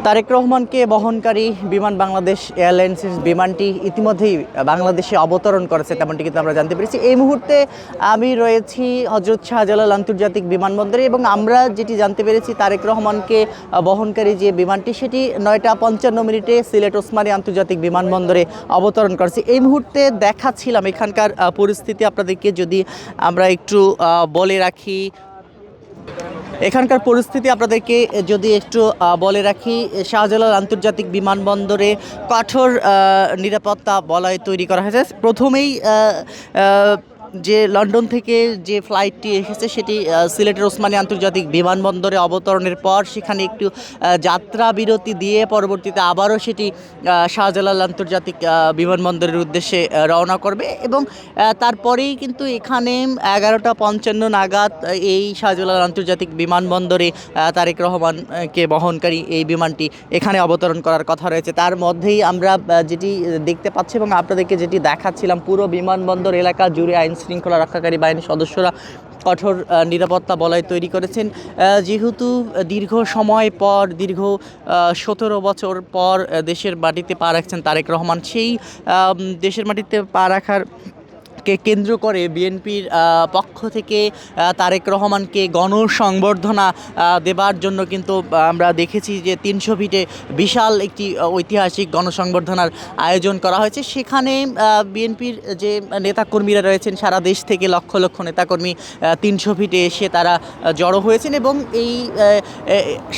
তারেক রহমানকে বহনকারী বিমান বাংলাদেশ এয়ারলাইন্সের বিমানটি ইতিমধ্যেই বাংলাদেশে অবতরণ করেছে, তেমনটি কিন্তু আমরা জানতে পেরেছি। এই মুহূর্তে আমি রয়েছি হজরত শাহজালাল আন্তর্জাতিক বিমানবন্দরে এবং আমরা যেটি জানতে পেরেছি তারেক রহমানকে বহনকারী যে বিমানটি সেটি 9:55 সিলেট ওসমানী আন্তর্জাতিক বিমানবন্দরে অবতরণ করেছে। এই মুহূর্তে দেখাচ্ছিলাম এখানকার পরিস্থিতি আপনাদেরকে যদি আমরা একটু বলে রাখি। এখানকার পরিস্থিতি আপনাদেরকে যদি একটু বলে রাখি, শাহজালাল আন্তর্জাতিক বিমানবন্দরে কঠোর নিরাপত্তা বলয় তৈরি করা হয়েছে। প্রথমেই যে লন্ডন থেকে যে ফ্লাইটটি এসেছে সেটি সিলেটের ওসমানী আন্তর্জাতিক বিমানবন্দরে অবতরণের পর সেখানে একটু যাত্রা বিরতি দিয়ে পরবর্তীতে আবারও সেটি শাহজালাল আন্তর্জাতিক বিমানবন্দরের উদ্দেশ্যে রওনা করবে এবং তারপরেই কিন্তু এখানে 11:55 নাগাদ এই শাহজালাল আন্তর্জাতিক বিমানবন্দরে তারেক রহমানকে বহনকারী এই বিমানটি এখানে অবতরণ করার কথা রয়েছে। তার মধ্যেই আমরা যেটি দেখতে পাচ্ছি এবং আপনাদেরকে যেটি দেখাচ্ছিলাম, পুরো বিমানবন্দর এলাকা জুড়ে আইন শৃঙ্খলা রক্ষাকারী বাহিনীর সদস্যরা কঠোর নিরাপত্তা বলয় তৈরি করেছেন। যেহেতু দীর্ঘ সময় পর, দীর্ঘ 17 বছর পর দেশের মাটিতে পা রাখছেন তারেক রহমান, সেই দেশের মাটিতে পা রাখার কে কেন্দ্র করে বিএনপির পক্ষ থেকে তারেক রহমানকে গণসংবর্ধনা দেবার জন্য কিন্তু আমরা দেখেছি যে 300 ফিটে বিশাল একটি ঐতিহাসিক গণসংবর্ধনার আয়োজন করা হয়েছে। সেখানে বিএনপির যে নেতাকর্মীরা রয়েছেন সারা দেশ থেকে লক্ষ লক্ষ নেতাকর্মী 300 ফিটে এসে তারা জড়ো হয়েছেন এবং এই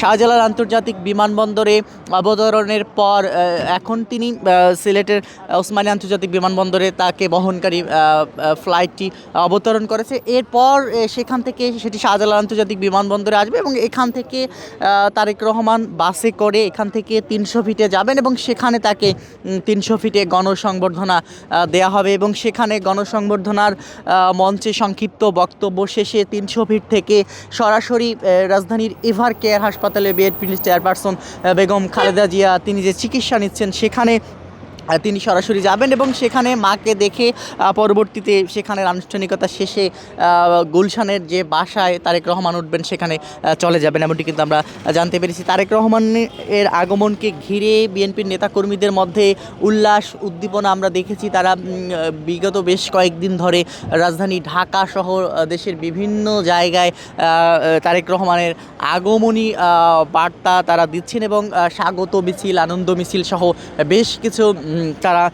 শাহজালাল আন্তর্জাতিক বিমানবন্দরে অবতরণের পর এখন তিনি সিলেটের ওসমানী আন্তর্জাতিক বিমানবন্দরে তাকে বহনকারী ফ্লাইটটি অবতরণ করেছে। এরপর সেখান থেকে সেটি শাহজালাল আন্তর্জাতিক বিমানবন্দরে আসবে এবং এখান থেকে তারেক রহমান বাসে করে এখান থেকে 300 ফিটে যাবেন এবং সেখানে তাকে 300 ফিটে গণসংবর্ধনা দেয়া হবে এবং সেখানে গণসংবর্ধনার মঞ্চে সংক্ষিপ্ত বক্তব্য শেষে 300 ফিট থেকে সরাসরি রাজধানীর এভার কেয়ার হাসপাতালে বিএনপির চেয়ারপারসন বেগম খালেদা জিয়া তিনি যে চিকিৎসা নিচ্ছেন সেখানে তিনি সরাসরি যাবেন এবং সেখানে মাকে দেখে পরবর্তীতে সেখানের আনুষ্ঠানিকতা শেষে গুলশানের যে বাসায় তারেক রহমান উঠবেন সেখানে চলে যাবেন। এমনটি কিন্তু আমরা জানতে পেরেছি। তারেক রহমানের আগমনকে ঘিরে বিএনপির নেতাকর্মীদের মধ্যে উল্লাস উদ্দীপনা আমরা দেখেছি। তারা বিগত বেশ কয়েকদিন ধরে রাজধানী ঢাকা সহ দেশের বিভিন্ন জায়গায় তারেক রহমানের আগমনী বার্তা তারা দিচ্ছেন এবং স্বাগত মিছিল, আনন্দ মিছিল সহ বেশ কিছু তারা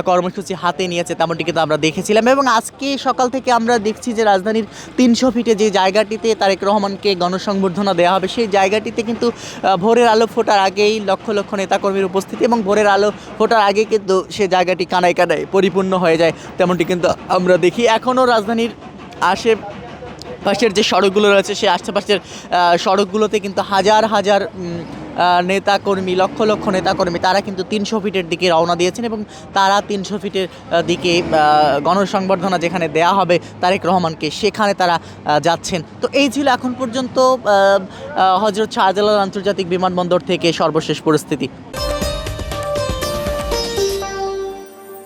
কর্মসূচি হাতে নিয়েছে, তেমনটি কিন্তু আমরা দেখেছিলাম। এবং আজকে সকাল থেকে আমরা দেখছি যে রাজধানীর 300 ফিটে যে জায়গাটিতে তারেক রহমানকে গণসংবর্ধনা দেওয়া হবে সেই জায়গাটিতে কিন্তু ভোরের আলো ফোটার আগেই লক্ষ লক্ষ নেতাকর্মীর উপস্থিতি এবং ভোরের আলো ফোটার আগে কিন্তু সে জায়গাটি কানায় কানায় পরিপূর্ণ হয়ে যায়, তেমনটি কিন্তু আমরা দেখি। এখনও রাজধানীর আশেপাশের যে সড়কগুলো রয়েছে সেই আশেপাশের সড়কগুলোতে কিন্তু হাজার হাজার নেতাকর্মী, লক্ষ লক্ষ নেতাকর্মী তারা কিন্তু 300 ফিটের দিকে রওনা দিয়েছেন এবং তারা 300 ফিটের দিকে গণসংবর্ধনা যেখানে দেয়া হবে তারেক রহমানকে সেখানে তারা যাচ্ছেন। তো এই ছিল এখন পর্যন্ত হজরত শাহজালাল আন্তর্জাতিক বিমানবন্দর থেকে সর্বশেষ পরিস্থিতি।